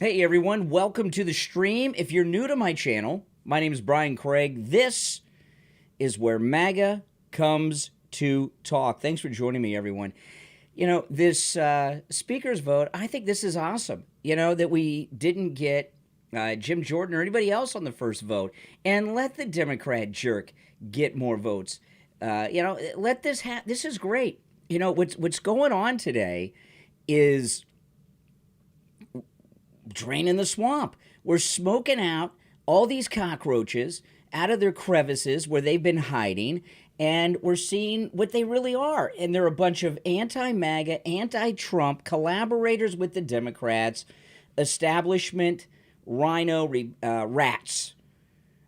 Hey everyone, welcome to the stream. If you're new to my channel, my name is Brian Craig. This is where Maga comes to talk. Thanks for joining me, everyone. You know, this speaker's vote, I think this is awesome. You know, that we didn't get Jim Jordan or anybody else on the first vote, and let the Democrat jerk get more votes. Let this this is great. You know, what's going on today is draining the swamp. We're smoking out all these cockroaches out of their crevices where they've been hiding, and we're seeing what they really are. And they're a bunch of anti-MAGA, anti-Trump collaborators with the Democrats, establishment, rhino rats,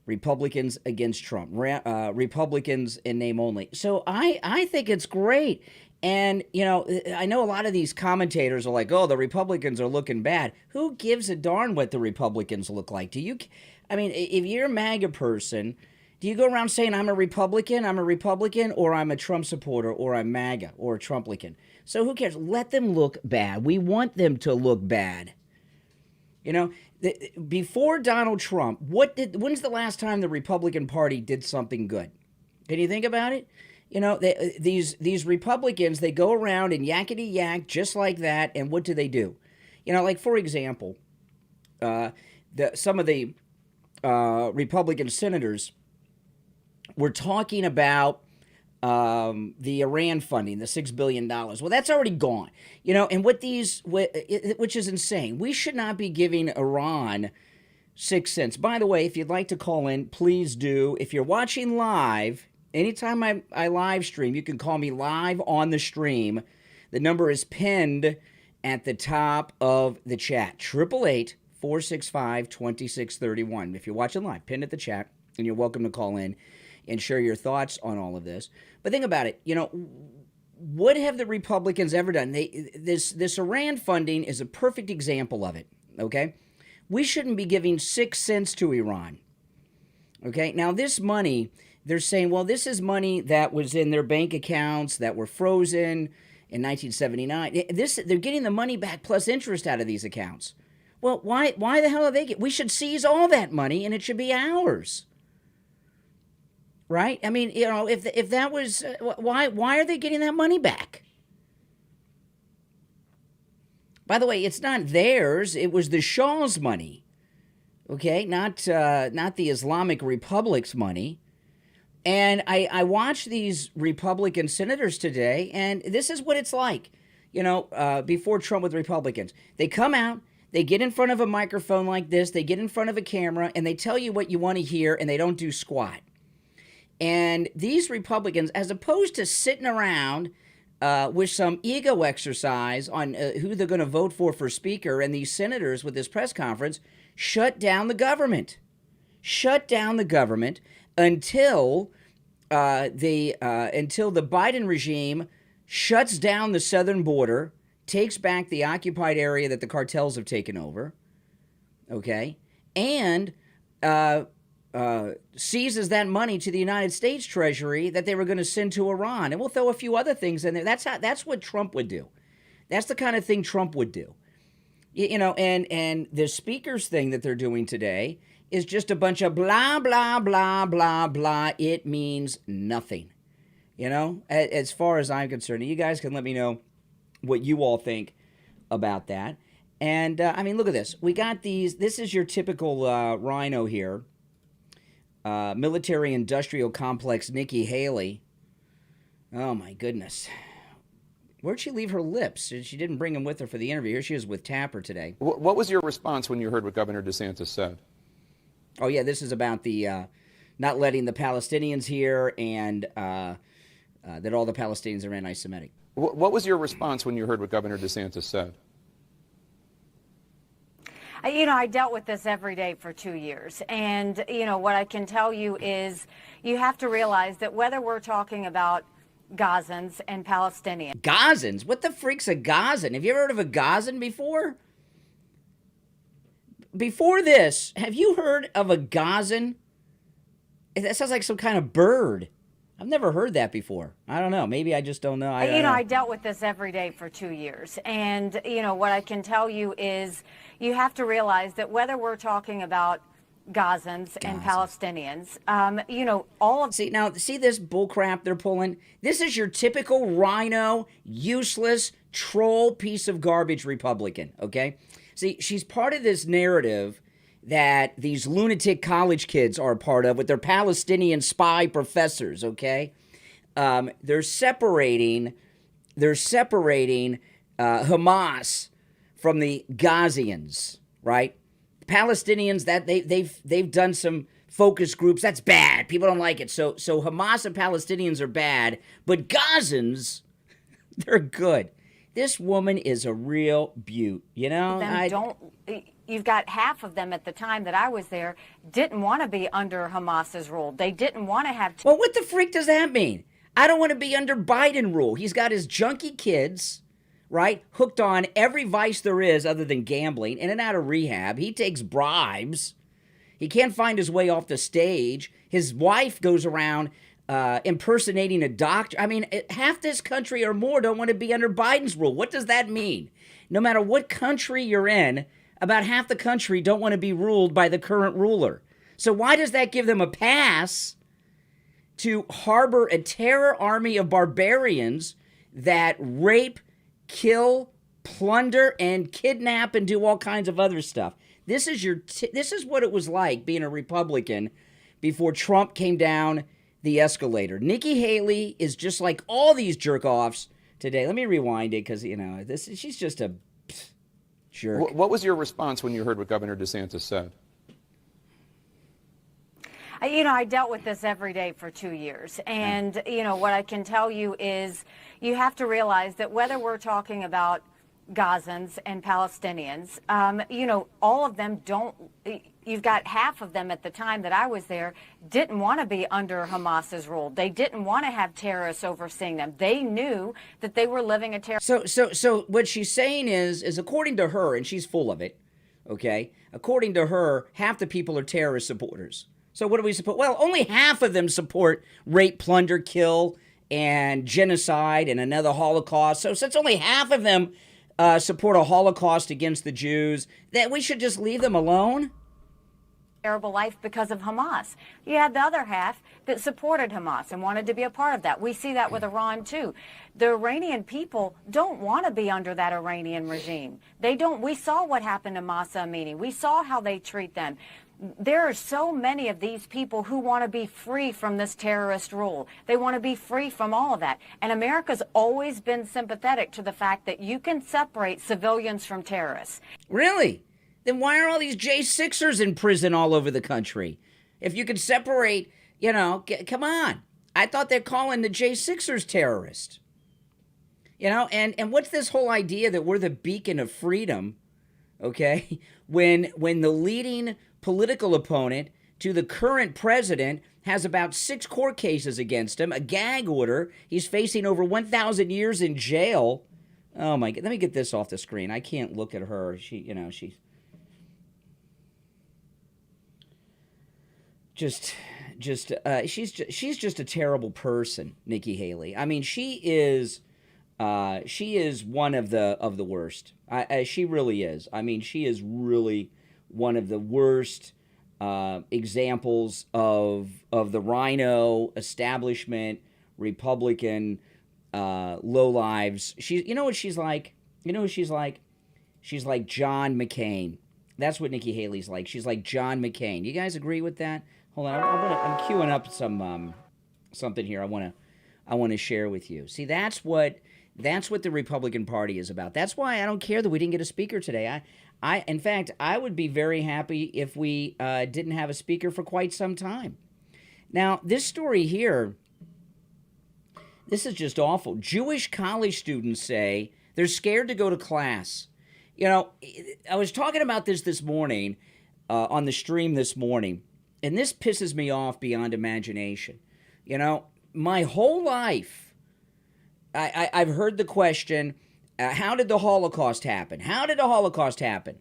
Republicans against Trump, Republicans in name only. So I think it's great. And, you know, I know a lot of these commentators are like, oh, the Republicans are looking bad. Who gives a darn what the Republicans look like? I mean, if you're a MAGA person, do you go around saying I'm a Republican, or I'm a Trump supporter, or I'm MAGA, or a Trumplican? So who cares? Let them look bad. We want them to look bad. You know, before Donald Trump, when's the last time the Republican Party did something good? Can you think about it? You know, these Republicans, they go around and yakety yak just like that, and what do? You know, like, for example, some of the Republican senators were talking about the Iran funding, the $6 billion. Well, that's already gone. You know, and which is insane. We should not be giving Iran 6 cents. By the way, if you'd like to call in, please do. If you're watching live, anytime I live stream, you can call me live on the stream. The number is pinned at the top of the chat, 888-465-2631. If you're watching live, pinned at the chat, and you're welcome to call in and share your thoughts on all of this. But think about it. You know, what have the Republicans ever done? This Iran funding is a perfect example of it, okay? We shouldn't be giving 6 cents to Iran, okay? Now, this money, they're saying, well, this is money that was in their bank accounts that were frozen in 1979. They're getting the money back plus interest out of these accounts. Well, why the hell are they we should seize all that money and it should be ours. Right? I mean, you know, if that was, why are they getting that money back? By the way, it's not theirs. It was the Shah's money. Okay? Not the Islamic Republic's money. And I watched these Republican senators today, and this is what it's like, you know, before Trump with Republicans. They come out, they get in front of a microphone like this, they get in front of a camera, and they tell you what you want to hear, and they don't do squat. And these Republicans, as opposed to sitting around with some ego exercise on who they're going to vote for speaker, and these senators with this press conference, shut down the government. Shut down the government until the Biden regime shuts down the southern border, takes back the occupied area that the cartels have taken over, okay, and seizes that money to the United States Treasury that they were going to send to Iran, and we'll throw a few other things in there. That's what Trump would do. That's the kind of thing Trump would do. You know, and the speakers thing that they're doing today is just a bunch of blah, blah, blah, blah, blah. It means nothing, you know, as far as I'm concerned. You guys can let me know what you all think about that. And, I mean, look at this. We got these. This is your typical rhino here. Military-industrial complex Nikki Haley. Oh, my goodness. Where'd she leave her lips? She didn't bring them with her for the interview. Here she is with Tapper today. What was your response when you heard what Governor DeSantis said? Oh, yeah, this is about the not letting the Palestinians here, and that all the Palestinians are anti-Semitic. What was your response when you heard what Governor DeSantis said? You know, I dealt with this every day for 2 years. And, you know, what I can tell you is you have to realize that whether we're talking about Gazans and Palestinians. Gazans? What the freak's a Gazan? Have you ever heard of a Gazan before? Before this, have you heard of a Gazan? That sounds like some kind of bird. I've never heard that before. I don't know. Maybe I just don't know. I dealt with this every day for 2 years. And, what I can tell you is you have to realize that whether we're talking about Gazans and Palestinians, all of... See this bullcrap they're pulling? This is your typical rhino, useless, troll piece of garbage Republican, okay? See, she's part of this narrative that these lunatic college kids are a part of with their Palestinian spy professors, okay? They're separating Hamas from the Gazians, right? Palestinians, that they've done some focus groups. That's bad. People don't like it. So Hamas and Palestinians are bad, but Gazans, they're good. This woman is a real beaut, You've got half of them at the time that I was there didn't want to be under Hamas's rule. They didn't want to have... Well, what the freak does that mean? I don't want to be under Biden rule. He's got his junkie kids, right, hooked on every vice there is other than gambling, in and out of rehab. He takes bribes. He can't find his way off the stage. His wife goes around impersonating a doctor. I mean, half this country or more don't want to be under Biden's rule. What does that mean? No matter what country you're in, about half the country don't want to be ruled by the current ruler. So why does that give them a pass to harbor a terror army of barbarians that rape, kill, plunder, and kidnap and do all kinds of other stuff? This is what it was like being a Republican before Trump came down the escalator. Nikki Haley is just like all these jerk-offs today. Let me rewind it because, she's just a jerk. What was your response when you heard what Governor DeSantis said? I dealt with this every day for 2 years. And, what I can tell you is you have to realize that whether we're talking about Gazans and Palestinians, all of them don't... You've got half of them at the time that I was there didn't want to be under Hamas's rule. They didn't want to have terrorists overseeing them. They knew that they were living a terror... So what she's saying is according to her, and she's full of it, okay? According to her, half the people are terrorist supporters. So what do we support? Well, only half of them support rape, plunder, kill, and genocide and another Holocaust. So since only half of them support a Holocaust against the Jews, that we should just leave them alone? Terrible life because of Hamas. You had the other half that supported Hamas and wanted to be a part of that. We see that with Iran too. The Iranian people don't want to be under that Iranian regime. They don't. We saw what happened to Masa Amini. We saw how they treat them. There are so many of these people who want to be free from this terrorist rule. They want to be free from all of that. And America's always been sympathetic to the fact that you can separate civilians from terrorists. Really? Then why are all these J6ers in prison all over the country? If you could separate, come on. I thought they're calling the J6ers terrorists. And what's this whole idea that we're the beacon of freedom, okay? When the leading political opponent to the current president has about 6 court cases against him, a gag order. He's facing over 1,000 years in jail. Oh my God, let me get this off the screen. I can't look at her. She's just a terrible person, Nikki Haley. I mean, she is one of the worst. She really is. I mean, she is really one of the worst examples of the rhino establishment, Republican lowlives. You know what she's like? She's like John McCain. That's what Nikki Haley's like. She's like John McCain. You guys agree with that? Hold on, I'm queuing up something here. I want to share with you. See, that's what the Republican Party is about. That's why I don't care that we didn't get a speaker today. In fact, I would be very happy if we didn't have a speaker for quite some time. Now, this story here, this is just awful. Jewish college students say they're scared to go to class. I was talking about this morning on the stream this morning, and this pisses me off beyond imagination. My whole life, I've heard the question, how did the Holocaust happen? How did the Holocaust happen?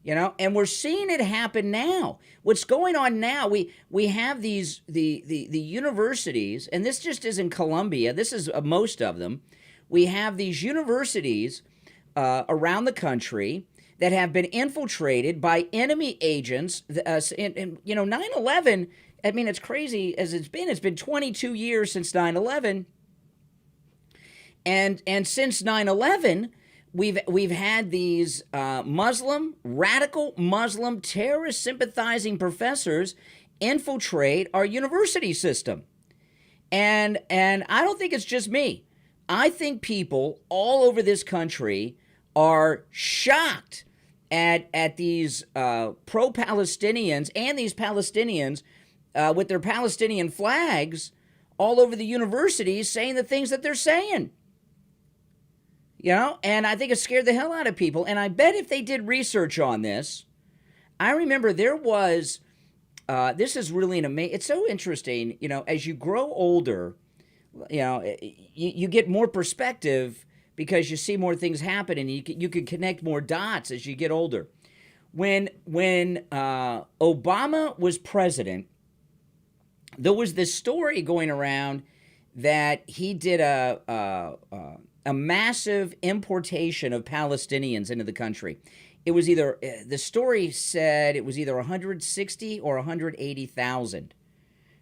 And we're seeing it happen now. What's going on now, we have these the universities, and this just isn't Columbia, this is most of them. We have these universities around the country that have been infiltrated by enemy agents. And 9/11, I mean, it's crazy as it's been 22 years since 9/11. And since 9/11, we've had these radical Muslim, terrorist sympathizing professors infiltrate our university system. And I don't think it's just me. I think people all over this country are shocked at these pro-Palestinians and these Palestinians with their Palestinian flags all over the universities saying the things that they're saying. And I think it scared the hell out of people. And I bet if they did research on this, I remember there was, this is really it's so interesting, as you grow older, you get more perspective because you see more things happen and you can connect more dots as you get older. When Obama was president, there was this story going around that he did a massive importation of Palestinians into the country. It was either, the story said it was either 160 or 180,000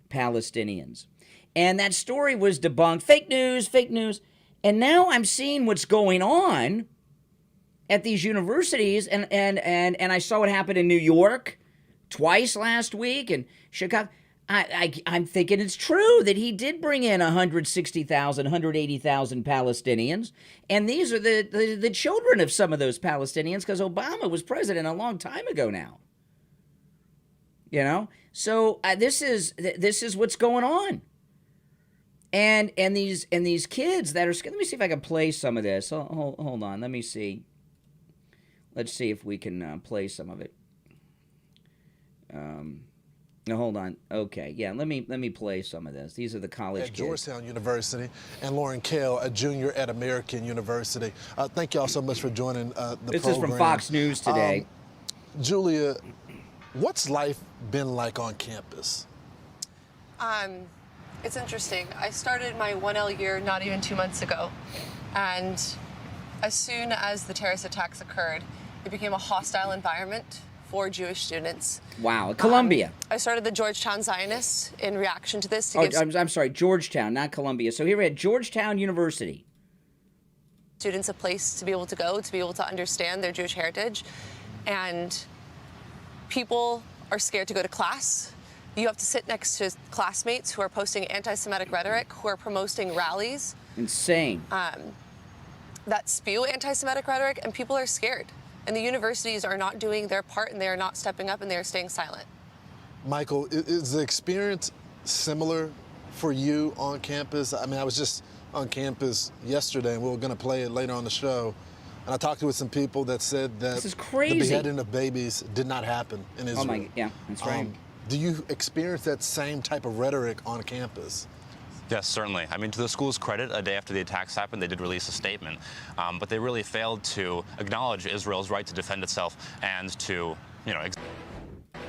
Palestinians. And that story was debunked. Fake news. And now I'm seeing what's going on at these universities, and I saw what happened in New York twice last week, and Chicago. I'm thinking it's true that he did bring in 160,000, 180,000 Palestinians, and these are the children of some of those Palestinians because Obama was president a long time ago now. So this is what's going on. And these kids that are, let me see if I can play some of this. Hold on, let me see. Let's see if we can play some of it. No, hold on. Okay, yeah, let me play some of this. These are the college at kids. Georgetown University, and Lauren Kale, a junior at American University. Thank y'all so much for joining the program. This is from Fox News today. Julia, what's life been like on campus? It's interesting. I started my 1L year not even 2 months ago, and as soon as the terrorist attacks occurred, it became a hostile environment for Jewish students. Wow, Columbia. I started the Georgetown Zionists in reaction to this. I'm sorry, Georgetown, not Columbia. So here we had Georgetown University. Students a place to be able to go, to be able to understand their Jewish heritage. And people are scared to go to class. You have to sit next to classmates who are posting anti-Semitic rhetoric, who are promoting rallies. Insane. That spew anti-Semitic rhetoric, and people are scared. And the universities are not doing their part, and they are not stepping up, and they are staying silent. Michael, is the experience similar for you on campus? I mean, I was just on campus yesterday, and we were going to play it later on the show. And I talked with some people that said that this is crazy. The beheading of babies did not happen in Israel. Yeah, that's right. Do you experience that same type of rhetoric on campus? Yes, certainly. I mean, to the school's credit, a day after the attacks happened, they did release a statement. But they really failed to acknowledge Israel's right to defend itself and to,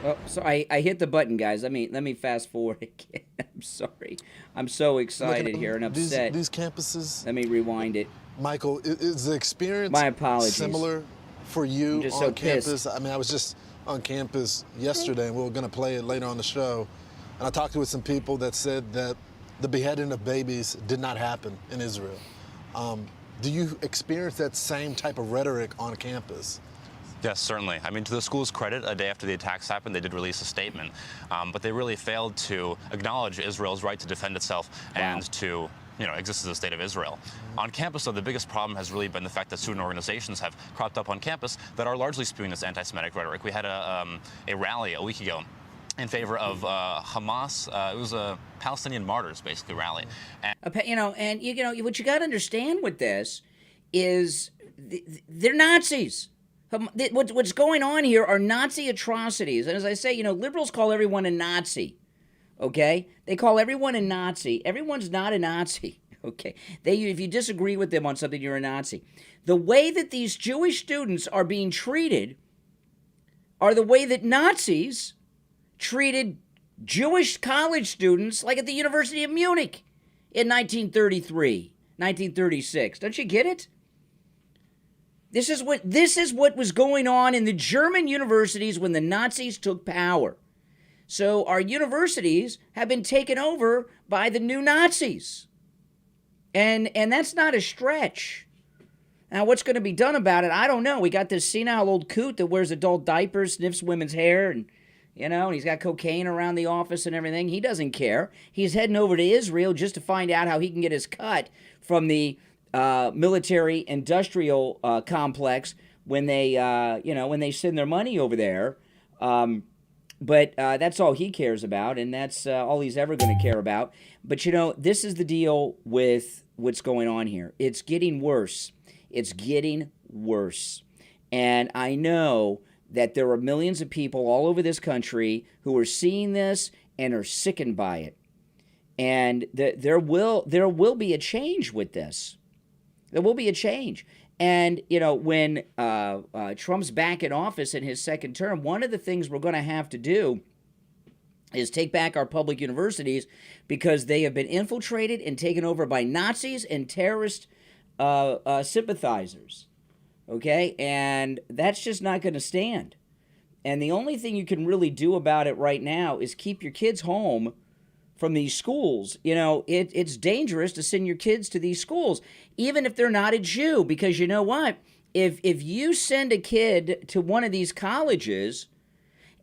Oh, so I hit the button, guys. Let me fast forward again. I'm sorry. I'm so excited here and upset. These campuses. Let me rewind it. Michael, is the experience My apologies. similar for you just on so campus? pissed. I mean, I was just on campus yesterday, and we were going to play it later on the show. And I talked with some people that said that the beheading of babies did not happen in Israel. Do you experience that same type of rhetoric on campus? Yes, certainly. I mean, to the school's credit, a day after the attacks happened, they did release a statement. But they really failed to acknowledge Israel's right to defend itself and to exist as a state of Israel. On campus, though, the biggest problem has really been the fact that student organizations have cropped up on campus that are largely spewing this anti-Semitic rhetoric. We had a rally a week ago in favor of Hamas. It was a Palestinian martyrs, basically, rally. And what you got to understand with this is they're Nazis. What's going on here are Nazi atrocities. And as I say, liberals call everyone a Nazi. Okay? They call everyone a Nazi. Everyone's not a Nazi. Okay? If you disagree with them on something, you're a Nazi. The way that these Jewish students are being treated are the way that Nazis treated Jewish college students, like at the University of Munich in 1933, 1936. Don't you get it? This is what was going on in the German universities when the Nazis took power. So our universities have been taken over by the new Nazis. And that's not a stretch. Now, what's going to be done about it? I don't know. We got this senile old coot that wears adult diapers, sniffs women's hair, and he's got cocaine around the office and everything. He doesn't care. He's heading over to Israel just to find out how he can get his cut from the military-industrial complex when they, when they send their money over there. But that's all he cares about, and that's all he's ever going to care about. But, this is the deal with what's going on here. It's getting worse. It's getting worse. And I know that there are millions of people all over this country who are seeing this and are sickened by it. And there will be a change with this. There will be a change. And, when Trump's back in office in his second term, one of the things we're going to have to do is take back our public universities because they have been infiltrated and taken over by Nazis and terrorist sympathizers. Okay? And that's just not going to stand. And the only thing you can really do about it right now is keep your kids home from these schools. It's dangerous to send your kids to these schools, even if they're not a Jew, because you know what? If you send a kid to one of these colleges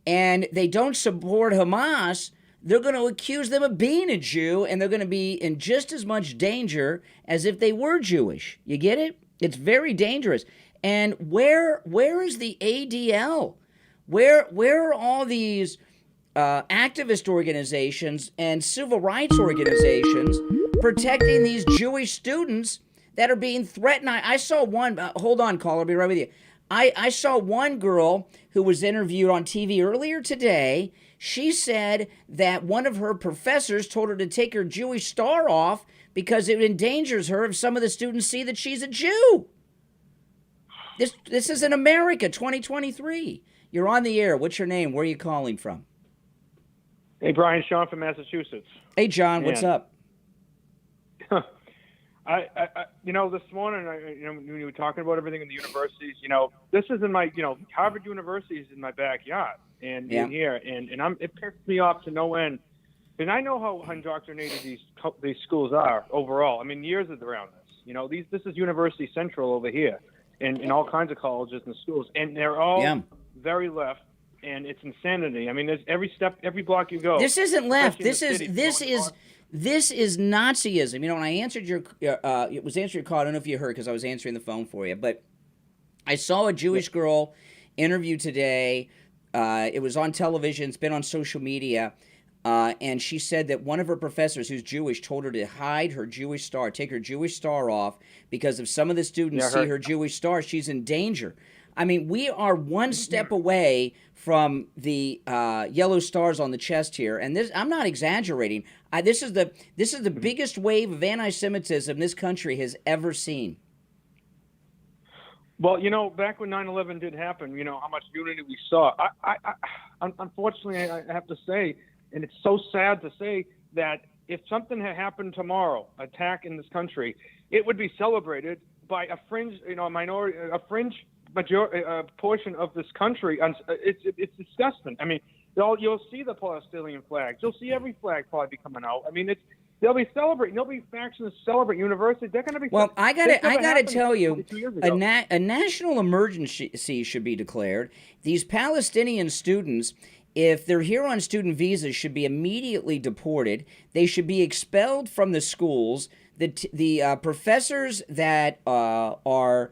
and they don't support Hamas, they're going to accuse them of being a Jew, and they're going to be in just as much danger as if they were Jewish. You get it? It's very dangerous. And where is the ADL? Where are all these activist organizations and civil rights organizations protecting these Jewish students that are being threatened? I saw one, hold on, caller, I'll be right with you. I saw one girl who was interviewed on TV earlier today. She said that one of her professors told her to take her Jewish star off because it endangers her if some of the students see that she's a Jew. This is in America, 2023. You're on the air. What's your name? Where are you calling from? Hey, Brian, Sean from Massachusetts. Hey, John, what's up? This morning, when you were talking about everything in the universities, this is in my, Harvard University is in my backyard and in here, and it pissed me off to no end. And I know how indoctrinated these schools are overall. I mean, years around this. This is University Central over here, and all kinds of colleges and schools, and they're all very left. And it's insanity. I mean, there's every block you go. This isn't left. This is Nazism. When I answered your call, I don't know if you heard because I was answering the phone for you, but I saw a Jewish girl interview today. It was on television. It's been on social media, and she said that one of her professors, who's Jewish, told her to hide her Jewish star, take her Jewish star off, because if some of the students see her Jewish star, she's in danger. I mean, we are one step away from the yellow stars on the chest here, and I'm not exaggerating. This is the biggest wave of anti-Semitism this country has ever seen. Well, back when 9/11 did happen, how much unity we saw. Unfortunately, I have to say, and it's so sad to say, that if something had happened tomorrow, attack in this country, it would be celebrated by a fringe, minority, a fringe portion of this country. It's disgusting. I mean, you'll see the Palestinian flags. You'll see every flag probably be coming out. I mean, they'll be celebrating. There'll be factions celebrate universities. They're going to be. Well, I gotta tell you, a national emergency should be declared. These Palestinian students, if they're here on student visas, should be immediately deported. They should be expelled from the schools. The professors that are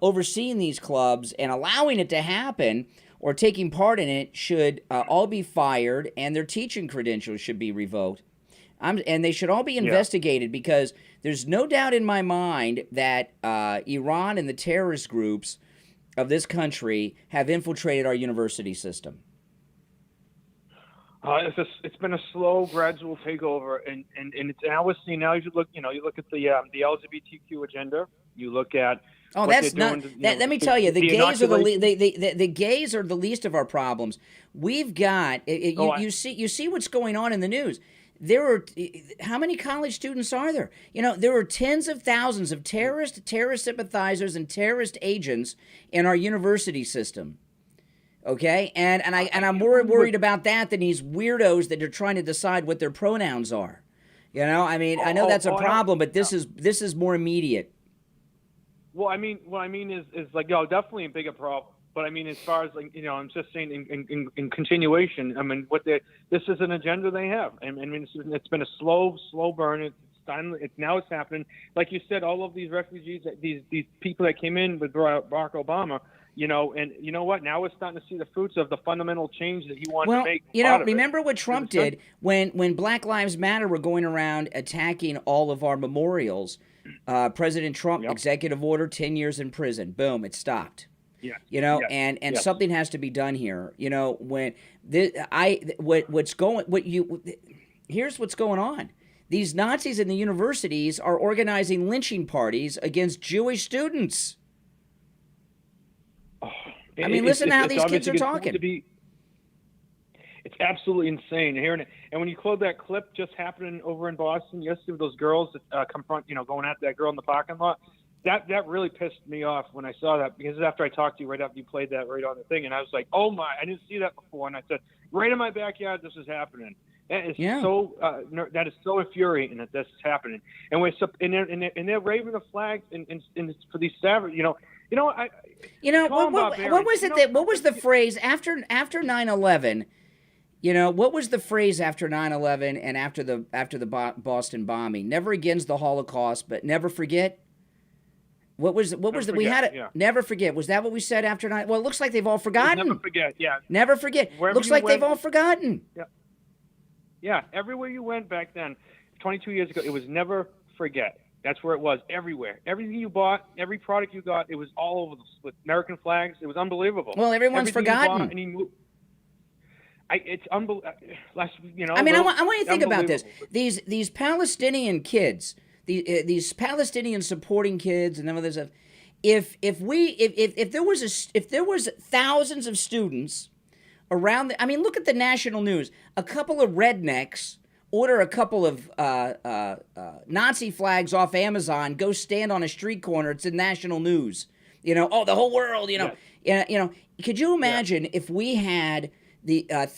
overseeing these clubs and allowing it to happen or taking part in it should all be fired, and their teaching credentials should be revoked. And they should all be investigated, because there's no doubt in my mind that Iran and the terrorist groups of this country have infiltrated our university system. It's been a slow, gradual takeover, and it's now we're seeing now. You look at the LGBTQ agenda. You look at Oh, what that's they're not. doing Let me tell you, the gays are inoculation. the gays are the least of our problems. We've got you see what's going on in the news. There are how many college students are there? There are tens of thousands of terrorist sympathizers and terrorist agents in our university system. Okay, and I'm more worried about that than these weirdos that are trying to decide what their pronouns are. I mean, I know that's a problem, but this is more immediate. Well, what I mean is like, definitely a bigger problem. But I mean, as far as like, I'm just saying in continuation. I mean, this is an agenda they have. I mean, it's been a slow burn. Now it's happening. Like you said, all of these refugees, these people that came in with Barack Obama, and you know what? Now we're starting to see the fruits of the fundamental change that he wanted to make. Remember what Trump did when Black Lives Matter were going around attacking all of our memorials. President Trump, executive order, 10 years in prison. Boom, it stopped. Yeah. And something has to be done here. Here's what's going on. These Nazis in the universities are organizing lynching parties against Jewish students. Listen to how these kids are talking. It's absolutely insane hearing it. And when you quote that clip just happening over in Boston yesterday with those girls that going after that girl in the parking lot, that really pissed me off when I saw that, because after I talked to you, right after you played that right on the thing, and I was like, oh my, I didn't see that before. And I said, right in my backyard, this is happening. That is that is so infuriating that this is happening. And they're waving the flags and for these savage, what was it what was the phrase after 9/11? What was the phrase after 9/11 and after the Boston bombing? Never against the Holocaust, but never forget. Never forget. Was that what we said after 9? Well, it looks like they've all forgotten. Never forget. Yeah. Never forget. Looks like they've all forgotten. Yeah. Yeah. Everywhere you went back then, 22 years ago, it was never forget. That's where it was. Everywhere. Everything you bought, every product you got, it was all over with American flags. It was unbelievable. Well, everyone's forgotten. It's unbelievable. I want you to think about this. These Palestinian kids, these Palestinian supporting kids, and other stuff. If there was thousands of students around, look at the national news. A couple of rednecks order a couple of Nazi flags off Amazon, go stand on a street corner. It's in national news. The whole world. Could you imagine if we had they've got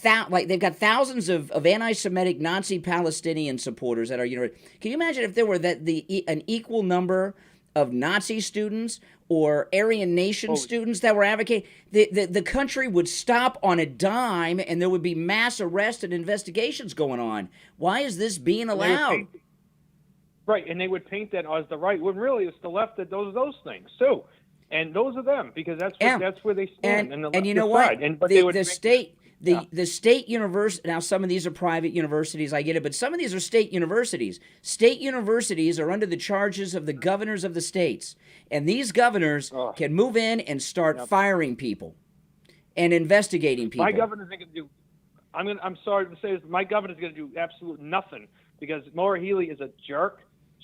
thousands of anti-Semitic Nazi Palestinian supporters at our university. Can you imagine if there were an equal number of Nazi students or Aryan Nation students that were advocating? The country would stop on a dime, and there would be mass arrests and investigations going on. Why is this being allowed? Right, and they would paint that as the right, when really it's the left that does those things too. And those are them, because that's where they stand. And you know what? The state university, now some of these are private universities, I get it, but some of these are state universities. State universities are under the charges of the governors of the states. And these governors can move in and start firing people and investigating people. My governor's going to do, I'm sorry to say this, my governor's going to do absolutely nothing, because Maura Healey is a jerk.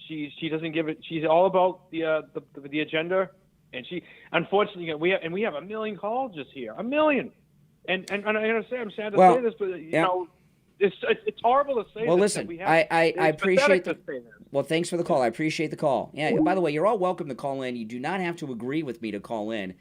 She doesn't give it, she's all about the agenda. And unfortunately, we have a million colleges here, a million. And I understand, I'm sad to say this, but it's horrible to say. Well, this, listen, I appreciate well, thanks for the call. I appreciate the call. Yeah. By the way, you're all welcome to call in. You do not have to agree with me to call in.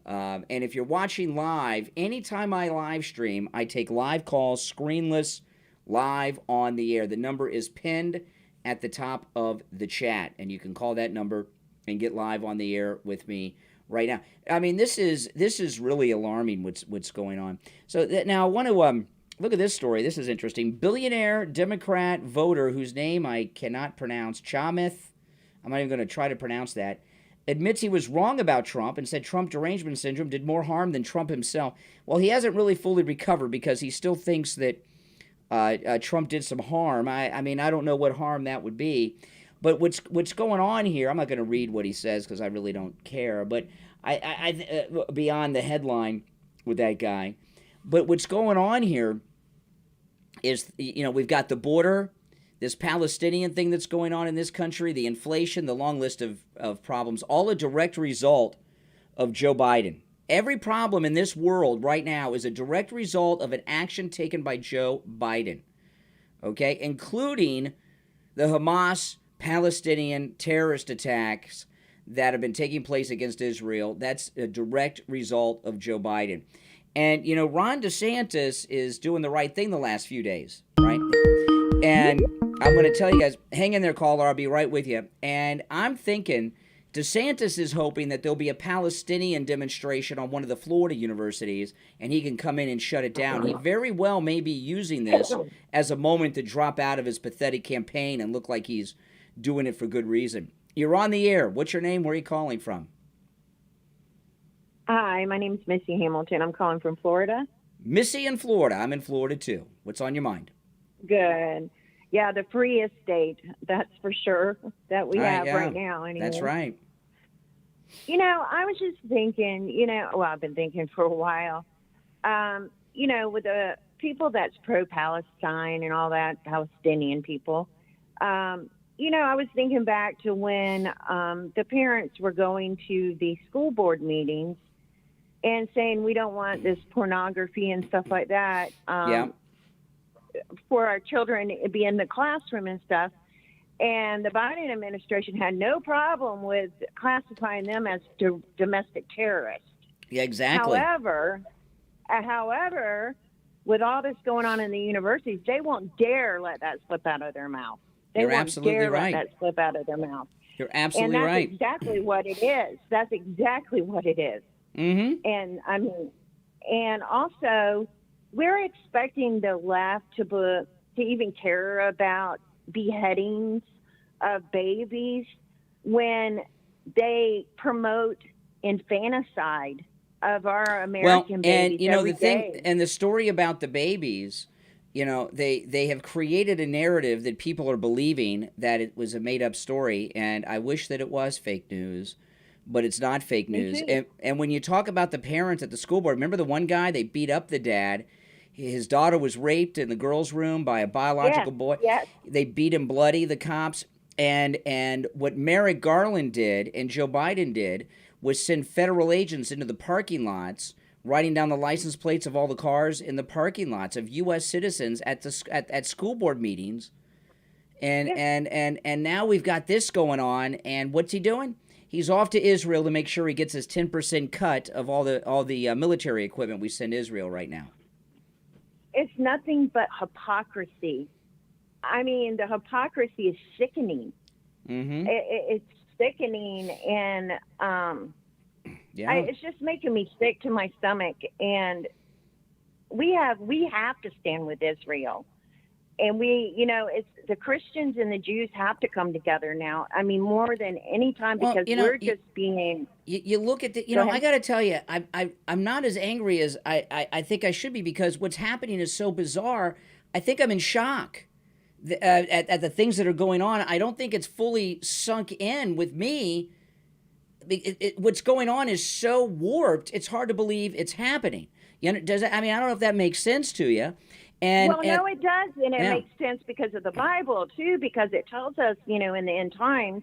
And if you're watching live, anytime I live stream, I take live calls, screenless, live on the air. The number is pinned at the top of the chat, and you can call that number and get live on the air with me right now. This is really alarming what's going on. So now I want to look at this story. This is interesting. Billionaire Democrat voter whose name I cannot pronounce, Chamath, I'm not even going to try to pronounce that, admits he was wrong about Trump and said Trump derangement syndrome did more harm than Trump himself. Well, he hasn't really fully recovered, because he still thinks that Trump did some harm. I don't know what harm that would be. But what's going on here, I'm not going to read what he says because I really don't care, but I beyond the headline with that guy. But what's going on here is, we've got the border, this Palestinian thing that's going on in this country, the inflation, the long list of problems, all a direct result of Joe Biden. Every problem in this world right now is a direct result of an action taken by Joe Biden, okay, including the Hamas Palestinian terrorist attacks that have been taking place against Israel. That's a direct result of Joe Biden. And, you know, Ron DeSantis is doing the right thing the last few days, right? And I'm going to tell you guys, hang in there, caller. I'll be right with you. And I'm thinking DeSantis is hoping that there'll be a Palestinian demonstration on one of the Florida universities, and he can come in and shut it down. He very well may be using this as a moment to drop out of his pathetic campaign and look like he's doing it for good reason. You're on the air. What's your name? Where are you calling from? Hi, my name's Missy Hamilton. I'm calling from Florida. Missy in Florida. I'm in Florida, too. What's on your mind? Good. Yeah, the freest state, that's for sure, that we have right now. Anyway. That's right. You know, I was just thinking, you know, well, I've been thinking for a while, you know, with the people that's pro-Palestine and all that, Palestinian people, you know, I was thinking back to when the parents were going to the school board meetings and saying we don't want this pornography and stuff like that for our children to be in the classroom and stuff. And the Biden administration had no problem with classifying them as domestic terrorists. Yeah, exactly. However, with all this going on in the universities, they won't dare let that slip out of their mouth. They You're won't absolutely dare right. let that slip out of their mouth. You're absolutely and that's right. exactly what it is. That's exactly what it is. Mm-hmm. And I mean, and also, we're expecting the left to even care about beheadings of babies when they promote infanticide of our American babies. And you know every the thing, day. and the story about the babies, you know, they have created a narrative that people are believing that it was a made-up story, and I wish that it was fake news, but it's not fake news. And when you talk about the parents at the school board, remember the one guy, they beat up the dad. His daughter was raped in the girls' room by a biological boy. Yes. They beat him bloody, the cops. And what Merrick Garland did and Joe Biden did was send federal agents into the parking lots, writing down the license plates of all the cars in the parking lots of U.S. citizens at school board meetings. And now we've got this going on. And what's he doing? He's off to Israel to make sure he gets his 10% cut of all the military equipment we send Israel right now. It's nothing but hypocrisy. I mean, the hypocrisy is sickening. Mm-hmm. It's sickening, and it's just making me sick to my stomach. And we have to stand with Israel, and it's the Christians and the Jews have to come together now. I mean, more than any time, because we're just being. You look at the, I got to tell you, I'm not as angry as I think I should be, because what's happening is so bizarre. I think I'm in shock at the things that are going on. I don't think it's fully sunk in with me. What's going on is so warped, it's hard to believe it's happening. I don't know if that makes sense to you. No, it does, and it makes sense because of the Bible, too, because it tells us, in the end times,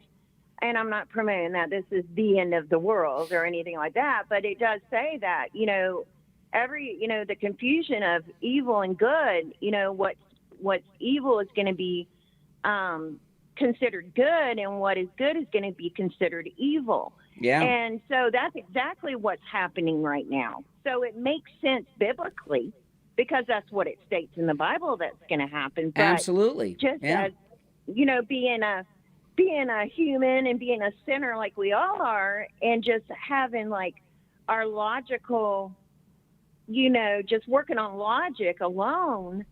and I'm not promoting that this is the end of the world or anything like that, but it does say that, the confusion of evil and good, what's evil is going to be considered good, and what is good is going to be considered evil. Yeah. And so that's exactly what's happening right now. So it makes sense biblically, because that's what it states in the Bible that's going to happen. But absolutely. Just as, being a human and being a sinner like we all are, and just having like our logical, just working on logic alone,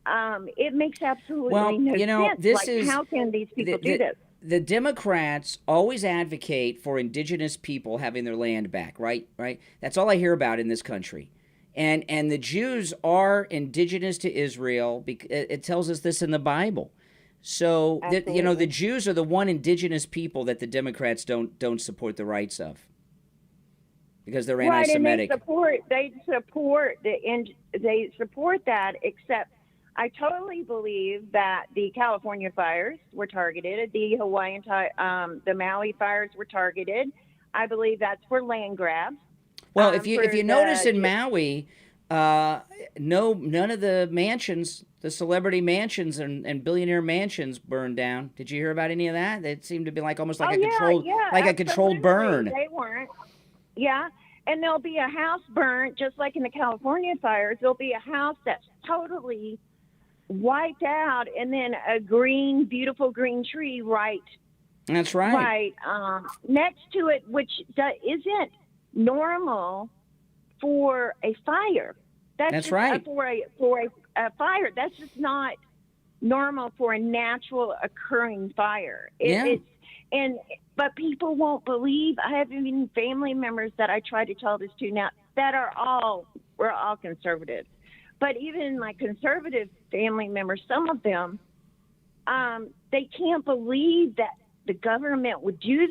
it makes absolutely no sense. How can these people do this? The Democrats always advocate for indigenous people having their land back, right? Right. That's all I hear about in this country. And the Jews are indigenous to Israel. It tells us this in the Bible. So the Jews are the one indigenous people that the Democrats don't support the rights of, because they're anti-Semitic. Right, and they support that. Except I totally believe that the California fires were targeted. The the Maui fires were targeted. I believe that's for land grabs. Well, if you notice in Maui, none of the mansions, the celebrity mansions and billionaire mansions burned down. Did you hear about any of that? It seemed to be like almost like a controlled burn. They weren't. Yeah. And there'll be a house burnt, just like in the California fires. There'll be a house that's totally wiped out, and then a beautiful green tree That's right. Next to it, which isn't normal for a fire. That's right. For a fire, that's just not normal for a natural occurring fire. But people won't believe. I have even family members that I try to tell this to now that we're all conservative. But even my conservative family members, some of them, they can't believe that the government would do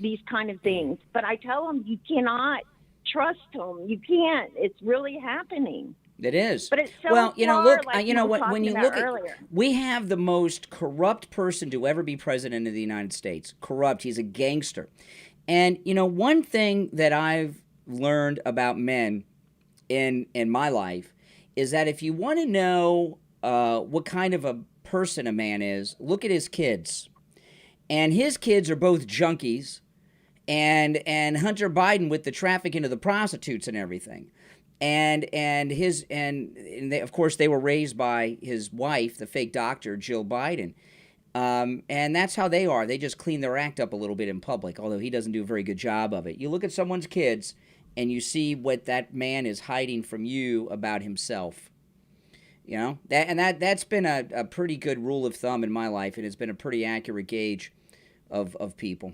these kind of things. But I tell them, you cannot trust them. You can't. It's really happening. It is. But it's so look, when you look at, we have the most corrupt person to ever be president of the United States. Corrupt. He's a gangster. And, one thing that I've learned about men in my life is that if you want to know what kind of a person a man is, look at his kids. And his kids are both junkies, and Hunter Biden with the trafficking of the prostitutes and everything. And they, of course, they were raised by his wife, the fake doctor, Jill Biden. And that's how they are. They just clean their act up a little bit in public, although he doesn't do a very good job of it. You look at someone's kids, and you see what that man is hiding from you about himself. That's been a pretty good rule of thumb in my life, and it's been a pretty accurate gauge of people.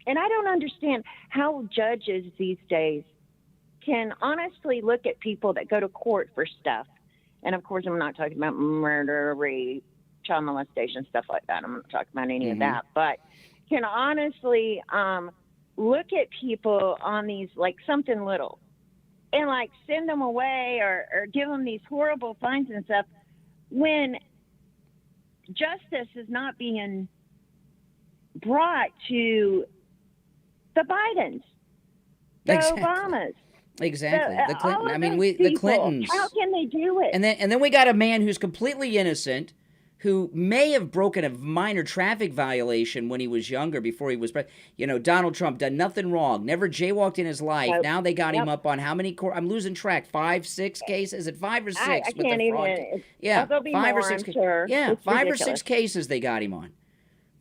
And I don't understand how judges these days can honestly look at people that go to court for stuff. And of course, I'm not talking about murder, rape, child molestation, stuff like that. I'm not talking about any of that. But can honestly look at people on these, like something little, and like send them away or give them these horrible fines and stuff when justice is not being brought to the Bidens, the Obamas. Exactly. The Clinton. The Clintons. How can they do it? And then we got a man who's completely innocent, who may have broken a minor traffic violation when he was younger, before he was president. Donald Trump done nothing wrong, never jaywalked in his life. Nope. Now they got him up on how many I'm losing track. 5, 6 cases? Is it 5 or 6? I can't even. Yeah, there'll be 5 more, or 6. I'm sure. Yeah, it's 5 ridiculous. or 6 cases they got him on.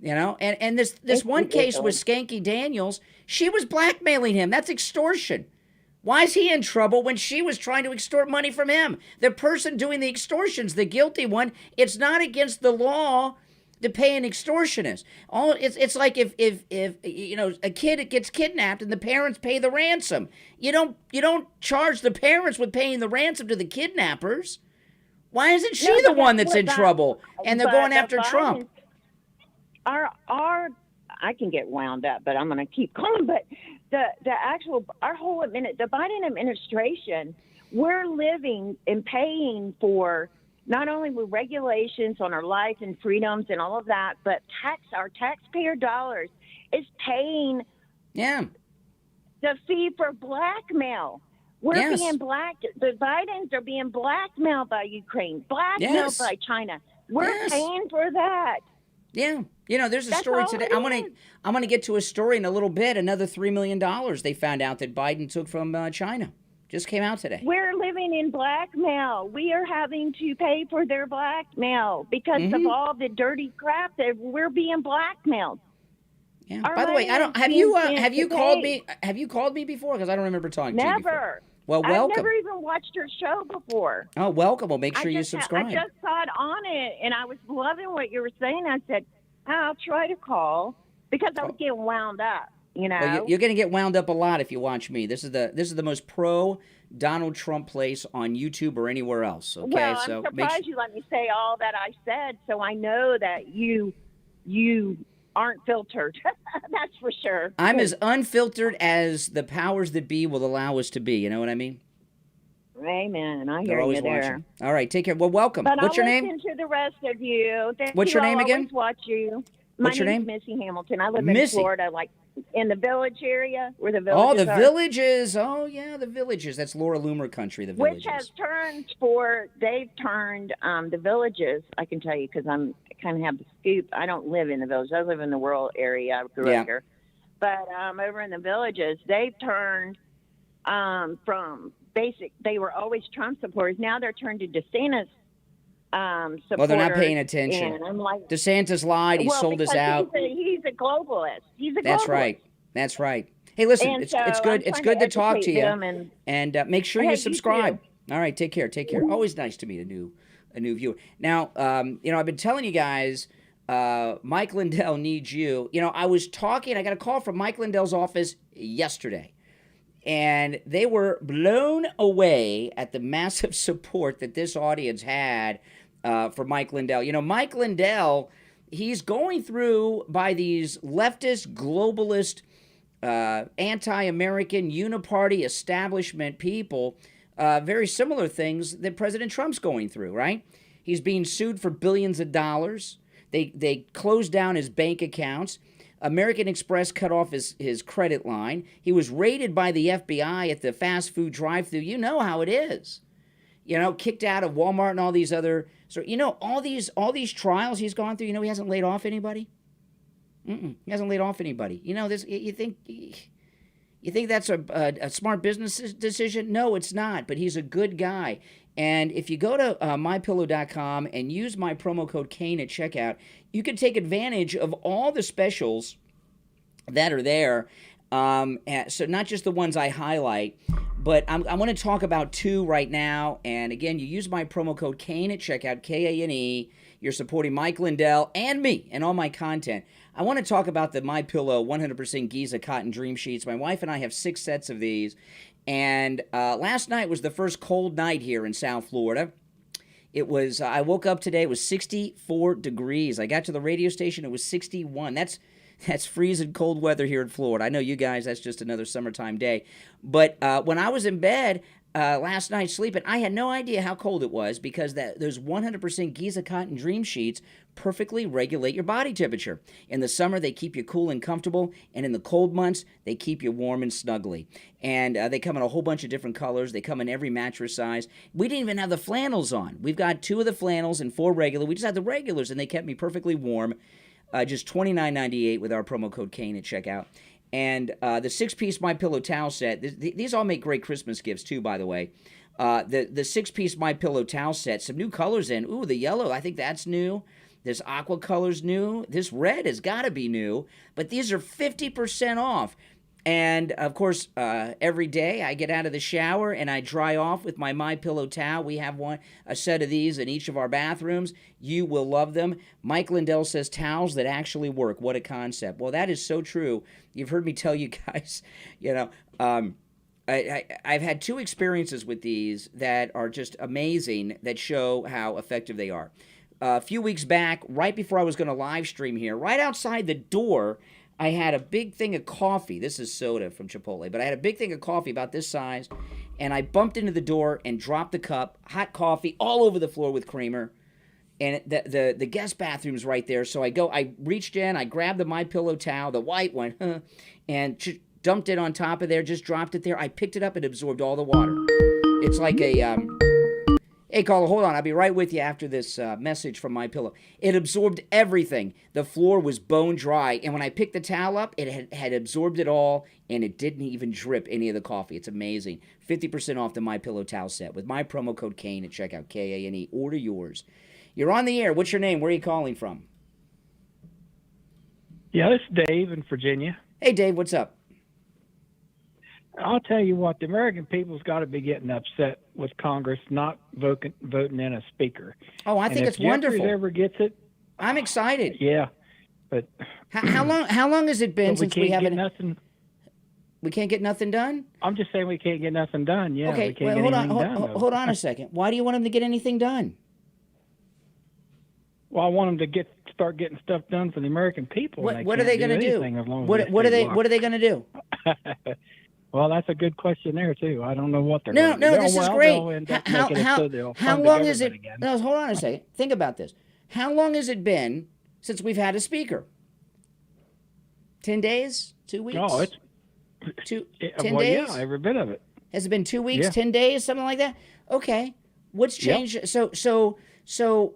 And this one case with Skanky Daniels, she was blackmailing him. That's extortion. Why is he in trouble when she was trying to extort money from him? The person doing the extortion's the guilty one. It's not against the law to pay an extortionist. It's like if a kid gets kidnapped and the parents pay the ransom. You don't charge the parents with paying the ransom to the kidnappers. Why isn't she the one that's in trouble? And they're going after Trump. I can get wound up, but I'm going to keep going. But the Biden administration, we're living and paying for not only with regulations on our life and freedoms and all of that, but our taxpayer dollars is paying the fee for blackmail. We're being the Bidens are being blackmailed by Ukraine, blackmailed by China. We're paying for that. Yeah. There's a story today. I'm going to get to a story in a little bit. Another $3 million they found out that Biden took from China. Just came out today. We're living in blackmail. We are having to pay for their blackmail because of all the dirty crap that we're being blackmailed. Yeah. By the way, have you called me? Have you called me before? Because I don't remember talking to you before. Never. Well, welcome. I've never even watched your show before. Oh, welcome. Well, make sure you subscribe. I just saw it on it, and I was loving what you were saying. I said, I'll try to call because I was getting wound up. Well, you're going to get wound up a lot if you watch me. This is the most pro Donald Trump place on YouTube or anywhere else. Okay, well, I'm surprised you let me say all that I said, so I know that you aren't filtered. That's for sure. I'm as unfiltered as the powers that be will allow us to be. You know what I mean? Amen. I They're hear always you there. watching. All right, take care. Well, welcome. But What's your name? Listen to the rest of you. What's your name again? Always watch you. What's your name? Missy Hamilton. I live in Missy. Florida, like in the Village area where the villages Oh, the are. Villages. Oh, yeah, the Villages. That's Laura Loomer country, the Villages. Which has they've turned the Villages, I can tell you, because I kind of have the scoop. I don't live in the Villages. I live in the rural area. I grew up here. But over in the Villages, they've turned from they were always Trump supporters. Now they're turned to DeSantis supporters. Well, they're not paying attention. And I'm like, DeSantis lied. He sold us out. He's a globalist. He's a globalist. That's right. That's right. Hey, listen, And it's so good. I'm It's trying good to talk to educate you. them And make sure Hey, you you subscribe. too. All right, take care. Take care. Always nice to meet a new viewer. Now, I've been telling you guys, Mike Lindell needs you. I was talking. I got a call from Mike Lindell's office yesterday. And they were blown away at the massive support that this audience had for Mike Lindell. Mike Lindell, he's going through by these leftist, globalist, anti-American, uniparty establishment people, very similar things that President Trump's going through, right? He's being sued for billions of dollars. They closed down his bank accounts. American Express cut off his credit line. He was raided by the FBI at the fast food drive-thru. You know how it is. Kicked out of Walmart and all these other. So all these trials he's gone through. He hasn't laid off anybody. He hasn't laid off anybody. This. You think that's a smart business decision? No, it's not. But he's a good guy. And if you go to mypillow.com and use my promo code Kane at checkout, you can take advantage of all the specials that are there. So not just the ones I highlight, but I want to talk about two right now. And again, you use my promo code Kane at checkout, Kane. You're supporting Mike Lindell and me and all my content. I want to talk about the MyPillow 100% Giza Cotton Dream Sheets. My wife and I have 6 sets of these. And last night was the first cold night here in South Florida. It was, I woke up today, it was 64 degrees. I got to the radio station, it was 61. That's freezing cold weather here in Florida. I know you guys, that's just another summertime day. But when I was in bed last night sleeping, I had no idea how cold it was because those 100% Giza Cotton Dream Sheets perfectly regulate your body temperature. In the summer, they keep you cool and comfortable, and in the cold months, they keep you warm and snuggly. And they come in a whole bunch of different colors. They come in every mattress size. We didn't even have the flannels on. We've got 2 of the flannels and 4 regular. We just had the regulars, and they kept me perfectly warm. Just $29.98 with our promo code Kane at checkout. And the 6-piece MyPillow towel set, these all make great Christmas gifts too, by the way. The 6-piece MyPillow towel set, some new colors in. Ooh, the yellow, I think that's new. This aqua color's new. This red has got to be new. But these are 50% off. And, of course, every day I get out of the shower and I dry off with my MyPillow towel. We have a set of these in each of our bathrooms. You will love them. Mike Lindell says towels that actually work. What a concept. Well, that is so true. You've heard me tell you guys, I've had 2 experiences with these that are just amazing that show how effective they are. A few weeks back, right before I was going to live stream here, right outside the door, I had a big thing of coffee. This is soda from Chipotle, but I had a big thing of coffee about this size, and I bumped into the door and dropped the cup, hot coffee all over the floor with creamer, and the guest bathroom's right there. So I reached in, I grabbed the MyPillow towel, the white one, and dumped it on top of there, just dropped it there. I picked it up and absorbed all the water. It's like a... Hey, caller, hold on. I'll be right with you after this message from MyPillow. It absorbed everything. The floor was bone dry, and when I picked the towel up, it had absorbed it all, and it didn't even drip any of the coffee. It's amazing. 50% off the MyPillow towel set with my promo code Kane at checkout, Kane. Order yours. You're on the air. What's your name? Where are you calling from? Yeah, this is Dave in Virginia. Hey, Dave, what's up? I'll tell you what, the American people's got to be getting upset with Congress not voting in a speaker. Oh, I think it's wonderful. If Jeffries ever gets it, I'm excited. Yeah, but how long has it been since we haven't? Nothing. We can't get nothing done? I'm just saying we can't get nothing done. Yeah, okay, we can't get anything done. Hold on a second. Why do you want them to get anything done? Well, I want them to start getting stuff done for the American people. What are they going to do? What are they going to do? Well, that's a good question there too. I don't know what they're going to do. No, this is great. How long is it? Again. No, hold on a second. Think about this. How long has it been since we've had a speaker? 10 days? 2 weeks? Oh, it's 10 days? Yeah, every bit of it. Has it been 2 weeks, Yeah. 10 days, something like that? Okay. What's changed? Yep. So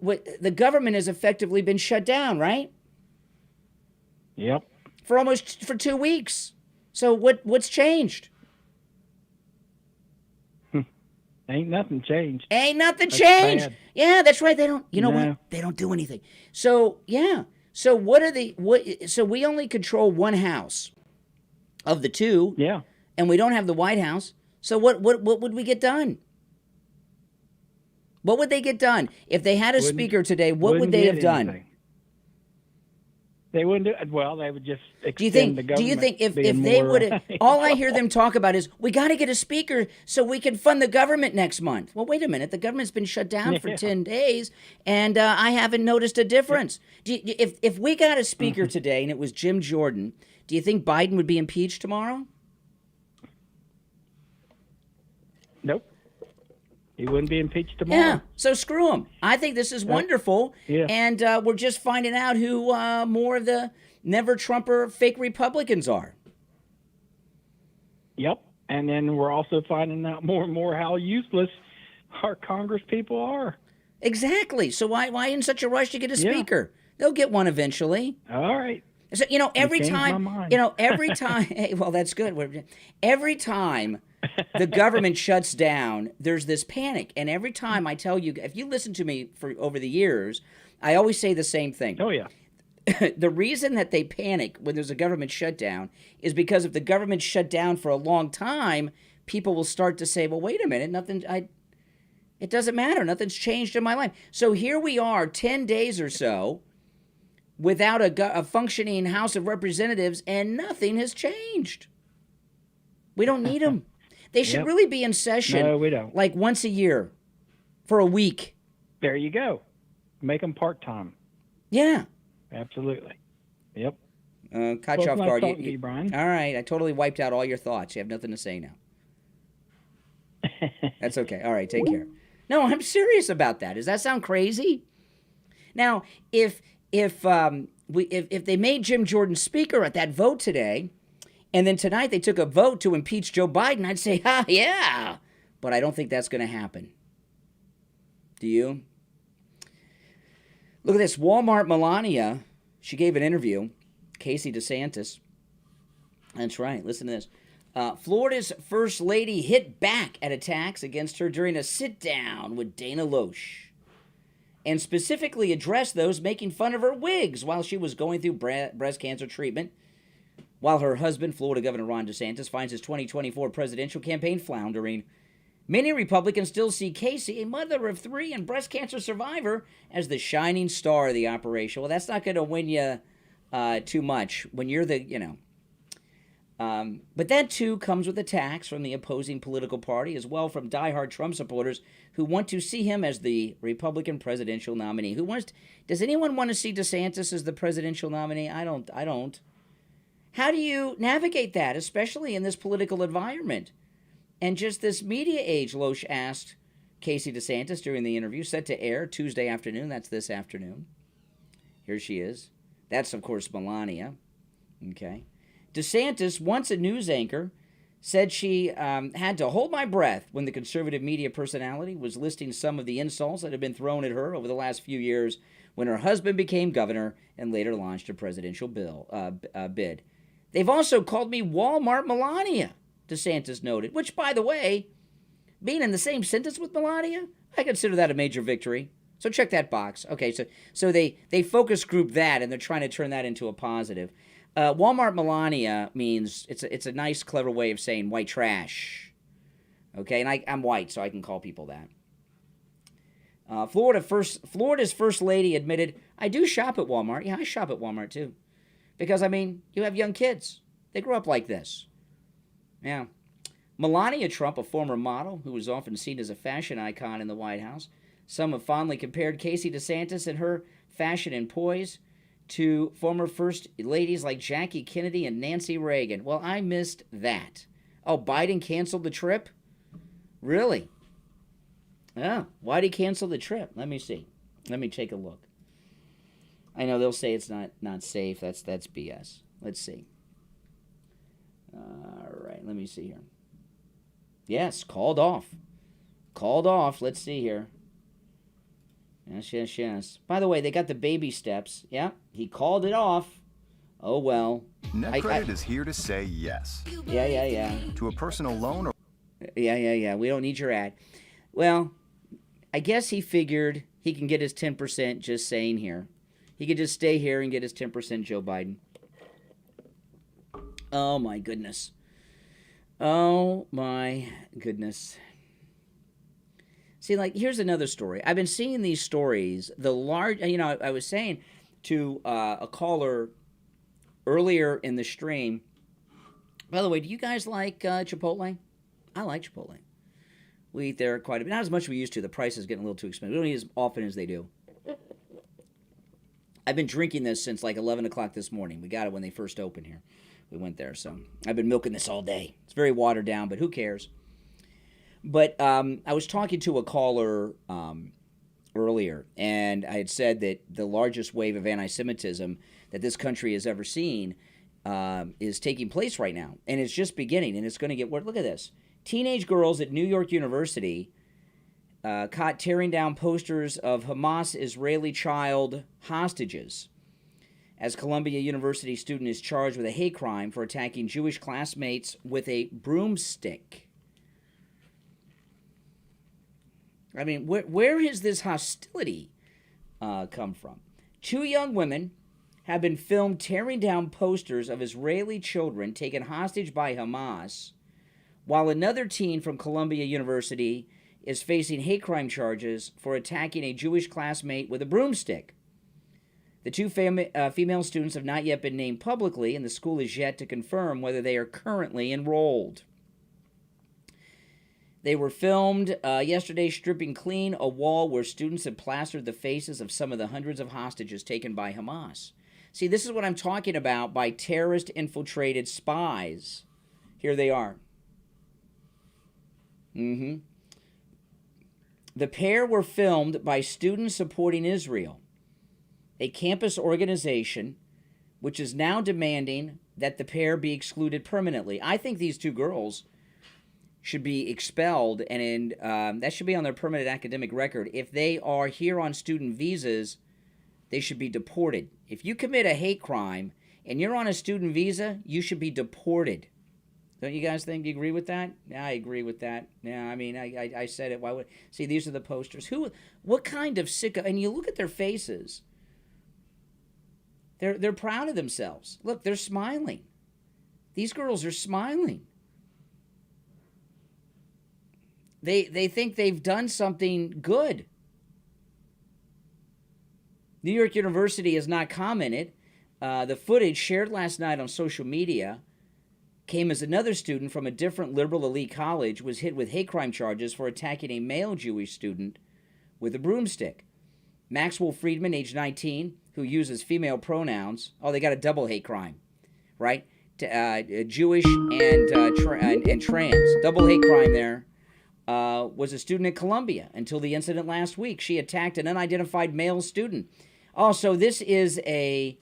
the government has effectively been shut down, right? Yep. For 2 weeks. So what's changed? Ain't nothing changed. Ain't nothing changed. Bad. Yeah, that's right. They don't. You know No. what? They don't do anything. So yeah. So what are the what? So we only control one house of the two. Yeah. And we don't have the White House. So what would we get done? What would they get done if they had a speaker today? What would they have done? Anything. They wouldn't do it. Well, they would just extend Do you think? the Do government. you think if being they more, would? All I hear them talk about is we got to get a speaker so we can fund the government next month. Well, wait a minute. The government's been shut down for 10 days, and I haven't noticed a difference. If we got a speaker today and it was Jim Jordan, do you think Biden would be impeached tomorrow? Nope. He wouldn't be impeached tomorrow. Yeah, so screw him. I think this is wonderful, and we're just finding out who more of the never-Trumper fake Republicans are. Yep, and then we're also finding out more and more how useless our Congress people are. Exactly. So why in such a rush to get a speaker? They'll get one eventually. All right. So every time, every time. Hey, well, that's good. Every time the government shuts down, there's this panic, and every time I tell you, if you listen to me for over the years, I always say the same thing. Oh yeah. The reason that they panic when there's a government shutdown is because if the government shut down for a long time, people will start to say, well, wait a minute, it doesn't matter. Nothing's changed in my life. So here we are 10 days or so without a functioning House of Representatives, and nothing has changed. We don't need them. They should really be in session No, we don't. like once a year for a week. There you go. Make them part-time. Yeah. Absolutely. Yep. Caught you off guard. Talking to you, Brian. All right. I totally wiped out all your thoughts. You have nothing to say now. That's okay. All right. Take care. No, I'm serious about that. Does that sound crazy? Now, if they made Jim Jordan speaker at that vote today, and then tonight they took a vote to impeach Joe Biden, I'd say, yeah. But I don't think that's going to happen. Do you? Look at this. Walmart Melania, she gave an interview. Casey DeSantis. That's right. Listen to this. Florida's First Lady hit back at attacks against her during a sit-down with Dana Loesch, and specifically addressed those making fun of her wigs while she was going through breast cancer treatment, while her husband, Florida Governor Ron DeSantis, finds his 2024 presidential campaign floundering. Many Republicans still see Casey, a mother of 3 and breast cancer survivor, as the shining star of the operation. Well, that's not going to win you too much when you're the, but that, too, comes with attacks from the opposing political party, as well from diehard Trump supporters who want to see him as the Republican presidential nominee. Does anyone want to see DeSantis as the presidential nominee? I don't. How do you navigate that, especially in this political environment? And just this media age, Loesch asked Casey DeSantis during the interview, set to air Tuesday afternoon. That's this afternoon. Here she is. That's, of course, Melania. Okay. DeSantis, once a news anchor, said she had to hold my breath when the conservative media personality was listing some of the insults that had been thrown at her over the last few years when her husband became governor and later launched a presidential bid. They've also called me Walmart Melania, DeSantis noted, which, by the way, being in the same sentence with Melania, I consider that a major victory. So check that box. Okay, so they focus group that, and they're trying to turn that into a positive. Walmart Melania means it's a nice, clever way of saying white trash. Okay, and I'm white, so I can call people that. Florida's First Lady admitted, I do shop at Walmart. Yeah, I shop at Walmart, too. Because, you have young kids. They grow up like this. Yeah. Melania Trump, a former model who was often seen as a fashion icon in the White House. Some have fondly compared Casey DeSantis and her fashion and poise to former first ladies like Jackie Kennedy and Nancy Reagan. Well, I missed that. Oh, Biden canceled the trip? Really? Oh, why'd he cancel the trip? Let me see. Let me take a look. I know they'll say it's not safe. That's BS. Let's see. All right, let me see here. Yes, called off. Called off. Let's see here. Yes. By the way, they got the baby steps. Yeah, he called it off. Oh, well. NetCredit is here to say yes. Yeah. To a personal loan or... Yeah. We don't need your ad. Well, I guess he figured he can get his 10% just staying here. He could just stay here and get his 10%, Joe Biden. Oh, my goodness. See, like, here's another story. I've been seeing these stories. I was saying to a caller earlier in the stream, by the way, do you guys like Chipotle? I like Chipotle. We eat there quite a bit. Not as much as we used to. The price is getting a little too expensive. We don't eat as often as they do. I've been drinking this since like 11 o'clock this morning. We got it when they first opened here. We went there, so I've been milking this all day. It's very watered down, but who cares? But I was talking to a caller earlier, and I had said that the largest wave of anti-Semitism that this country has ever seen is taking place right now, and it's just beginning, and it's going to get worse. Look at this. Teenage girls at New York University caught tearing down posters of Hamas Israeli child hostages as Columbia University student is charged with a hate crime for attacking Jewish classmates with a broomstick. I mean, where has this hostility come from? 2 young women have been filmed tearing down posters of Israeli children taken hostage by Hamas, while another teen from Columbia University is facing hate crime charges for attacking a Jewish classmate with a broomstick. The 2 female students have not yet been named publicly, and the school is yet to confirm whether they are currently enrolled. They were filmed yesterday stripping clean a wall where students had plastered the faces of some of the hundreds of hostages taken by Hamas. See, this is what I'm talking about by terrorist-infiltrated spies. Here they are. The pair were filmed by Students Supporting Israel, a campus organization which is now demanding that the pair be excluded permanently. I think these 2 girls should be expelled, and that should be on their permanent academic record. If they are here on student visas, they should be deported. If you commit a hate crime and you're on a student visa, you should be deported. Don't you guys think? Do you agree with that? Yeah, I agree with that. Yeah, I mean, I said it. Why would... See, these are the posters. What kind of sicko... And you look at their faces. They're proud of themselves. Look, they're smiling. These girls are smiling. They think they've done something good. New York University has not commented. The footage shared last night on social media came as another student from a different liberal elite college was hit with hate crime charges for attacking a male Jewish student with a broomstick. Maxwell Friedman, age 19, who uses female pronouns. Oh, they got a double hate crime, right? Jewish and trans. Double hate crime there. Was a student at Columbia until the incident last week. She attacked an unidentified male student. Also, this is a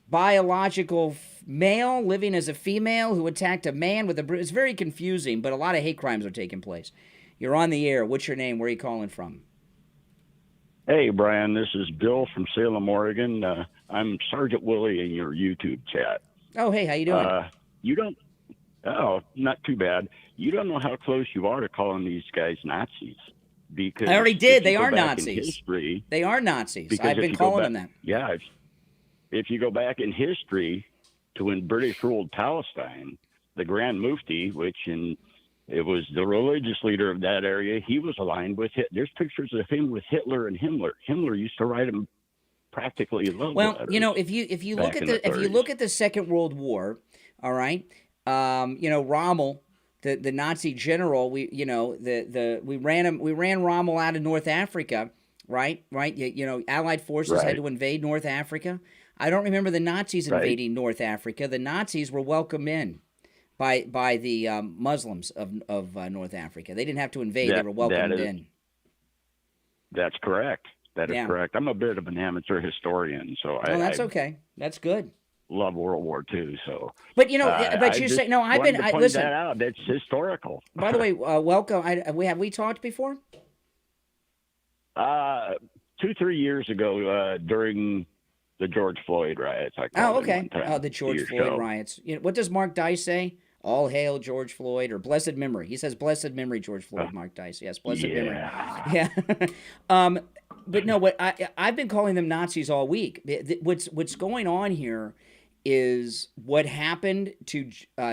biological male living as a female who attacked a man with a... It's very confusing, but a lot of hate crimes are taking place. You're on the air. What's your name? Where are you calling from? Hey, Brian. This is Bill from Salem, Oregon. I'm Sergeant Willie in your YouTube chat. Oh, hey. How you doing? Not too bad. You don't know how close you are to calling these guys Nazis. Because I already did. They are Nazis. They are Nazis. I've been calling them that. Yeah. If you go back in history to when British ruled Palestine, the Grand Mufti, it was the religious leader of that area, he was aligned with Hitler. There's pictures of him with Hitler and Himmler. Himmler used to write him practically love letters. Well, if you look at the Second World War, all right, Rommel, the Nazi general, we ran Rommel out of North Africa, right? Allied forces had to invade North Africa. I don't remember the Nazis invading North Africa. The Nazis were welcome in. by the Muslims of North Africa. They didn't have to invade; they were welcomed in. That's correct. That is correct. I'm a bit of an amateur historian, so that's okay. That's good. Love World War II, so. But but you say no. I've been. Listen, that out. It's historical. By the way, welcome. Have we talked before? 2-3 years ago, during the George Floyd riots. Okay. The George Floyd riots. What does Mark Dice say? All hail George Floyd, or blessed memory. He says blessed memory, George Floyd. Mark Dice. Yes, blessed memory. Yeah. But no, what I've been calling them Nazis all week. What's going on here is what happened to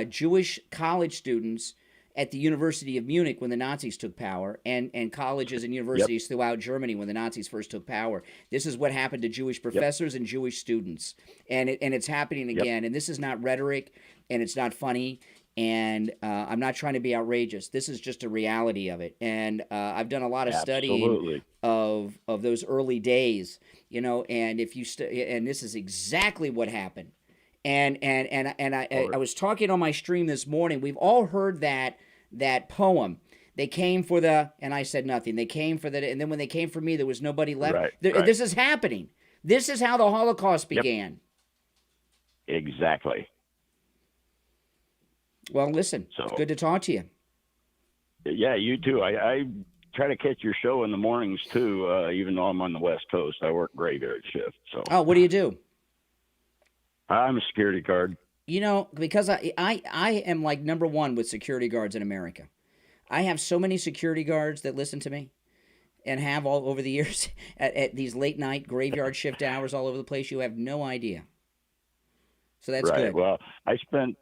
Jewish college students at the University of Munich when the Nazis took power, and colleges and universities throughout Germany when the Nazis first took power. This is what happened to Jewish professors and Jewish students, and it's happening again. And this is not rhetoric, and it's not funny, and I'm not trying to be outrageous. This is just a reality of it. And I've done a lot of studying of those early days, and if you and this is exactly what happened. And I was talking on my stream this morning. We've all heard that poem. They came for and I said nothing. They came for and then when they came for me, there was nobody left. Right. This is happening. This is how the Holocaust began. Exactly. Well, listen, it's good to talk to you. Yeah, you too. I try to catch your show in the mornings too, even though I'm on the West Coast. I work graveyard shift. So. Oh, what do you do? I'm a security guard. Because I am like number one with security guards in America. I have so many security guards that listen to me and have all over the years at these late night graveyard shift hours all over the place. You have no idea. So that's good. Well, I spent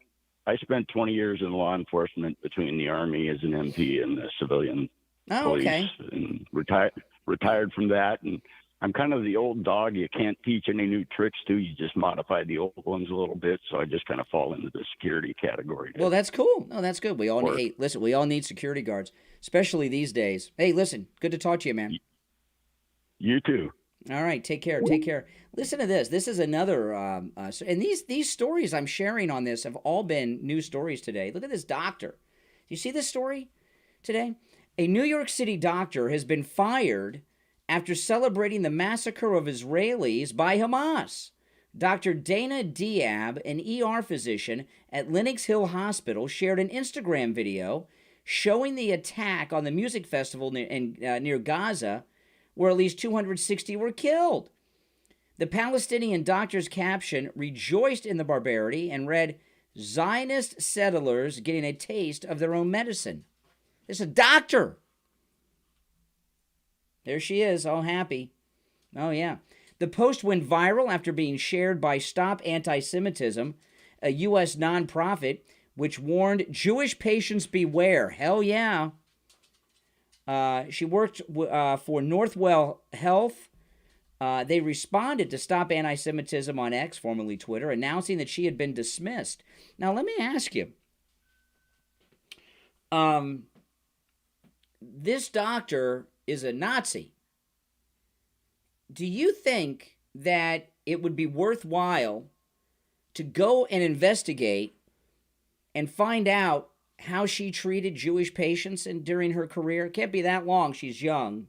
20 years in law enforcement between the Army as an MP and the civilian police, and retired from that. And I'm kind of the old dog you can't teach any new tricks to. You just modify the old ones a little bit. So I just kind of fall into the security category. Well, that's cool. No, that's good. We all need, we all need security guards, especially these days. Hey, listen, good to talk to you, man. You too. All right, take care. Take care. Listen to this. This is another, and these stories I'm sharing on this have all been news stories today. Look at this doctor. Do you see this story today? A New York City doctor has been fired after celebrating the massacre of Israelis by Hamas. Dr. Dana Diab, an ER physician at Lenox Hill Hospital, shared an Instagram video showing the attack on the music festival near Gaza, where at least 260 were killed. The Palestinian doctor's caption rejoiced in the barbarity and read, "Zionist settlers getting a taste of their own medicine." It's a doctor. There she is, all happy. Oh, yeah. The post went viral after being shared by Stop Antisemitism, a U.S. nonprofit which warned Jewish patients beware. Hell yeah. She worked for Northwell Health. They responded to Stop Antisemitism on X, formerly Twitter, announcing that she had been dismissed. Now, let me ask you. This doctor is a Nazi. Do you think that it would be worthwhile to go and investigate and find out how she treated Jewish patients during her career? It can't be that long. She's young.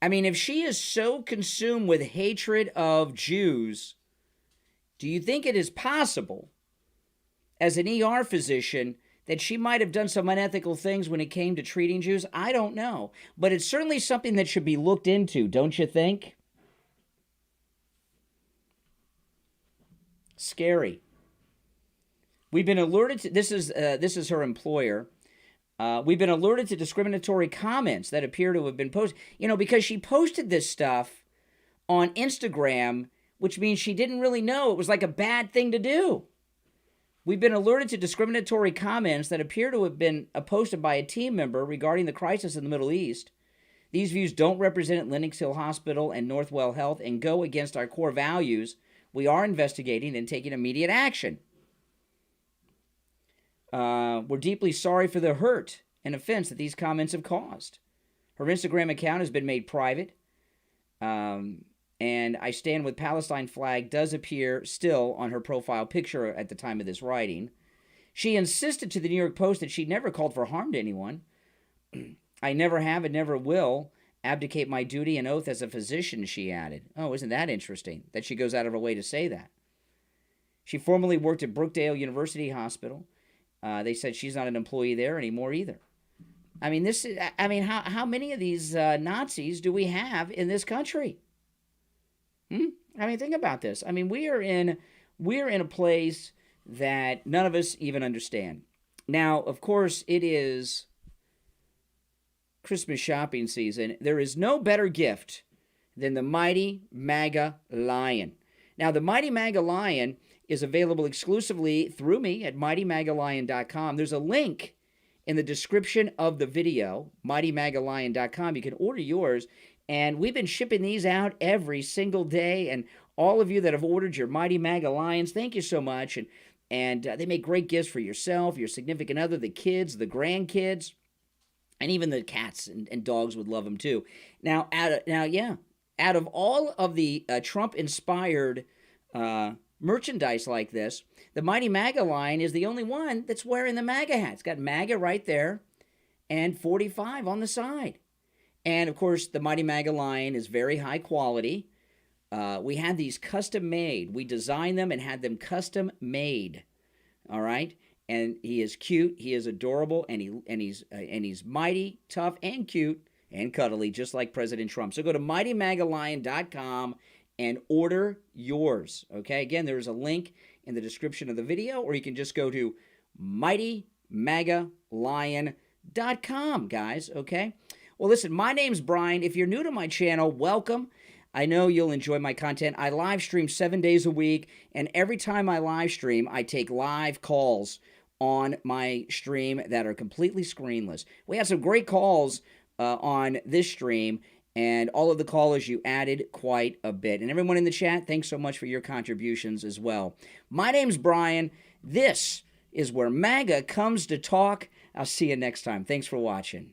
I mean, if she is so consumed with hatred of Jews, do you think it is possible, as an ER physician, that she might have done some unethical things when it came to treating Jews? I don't know. But it's certainly something that should be looked into, don't you think? Scary. We've been alerted to, this is her employer. We've been alerted to discriminatory comments that appear to have been posted. Because she posted this stuff on Instagram, which means she didn't really know it was like a bad thing to do. We've been alerted to discriminatory comments that appear to have been posted by a team member regarding the crisis in the Middle East. These views don't represent Lenox Hill Hospital and Northwell Health and go against our core values. We are investigating and taking immediate action. We're deeply sorry for the hurt and offense that these comments have caused. Her Instagram account has been made private. And I Stand with Palestine flag does appear still on her profile picture at the time of this writing. She insisted to the New York Post that she never called for harm to anyone. I never have and never will abdicate my duty and oath as a physician, she added. Oh, isn't that interesting that she goes out of her way to say that? She formerly worked at Brookdale University Hospital. They said she's not an employee there anymore either. I mean, how many of these Nazis do we have in this country? I mean, think about this. I mean, we're in a place that none of us even understand. Now, of course, it is Christmas shopping season. There is no better gift than the Mighty Maga Lion. Now, the Mighty Maga Lion is available exclusively through me at MightyMagaLion.com. There's a link in the description of the video, MightyMagaLion.com. You can order yours, and we've been shipping these out every single day, and all of you that have ordered your Mighty Maga Lions, thank you so much, and they make great gifts for yourself, your significant other, the kids, the grandkids, and even the cats and dogs would love them too. Now, out of all of the Trump-inspired merchandise like this, the Mighty Maga line is the only one that's wearing the MAGA hat. It's got MAGA right there and 45 on the side. And, of course, the Mighty Maga line is very high quality. We had these custom made. We designed them and had them custom made. All right? And he is cute, he is adorable, and he's mighty, tough, and cute, and cuddly, just like President Trump. So go to MightyMagaLion.com and order yours, okay? Again, there's a link in the description of the video, or you can just go to MightyMagaLion.com, guys, okay? Well, listen, my name's Brian. If you're new to my channel, welcome. I know you'll enjoy my content. I live stream 7 days a week, and every time I live stream, I take live calls on my stream that are completely screenless. We had some great calls on this stream, and all of the callers, you added quite a bit. And everyone in the chat, thanks so much for your contributions as well. My name's Brian. This is where MAGA comes to talk. I'll see you next time. Thanks for watching.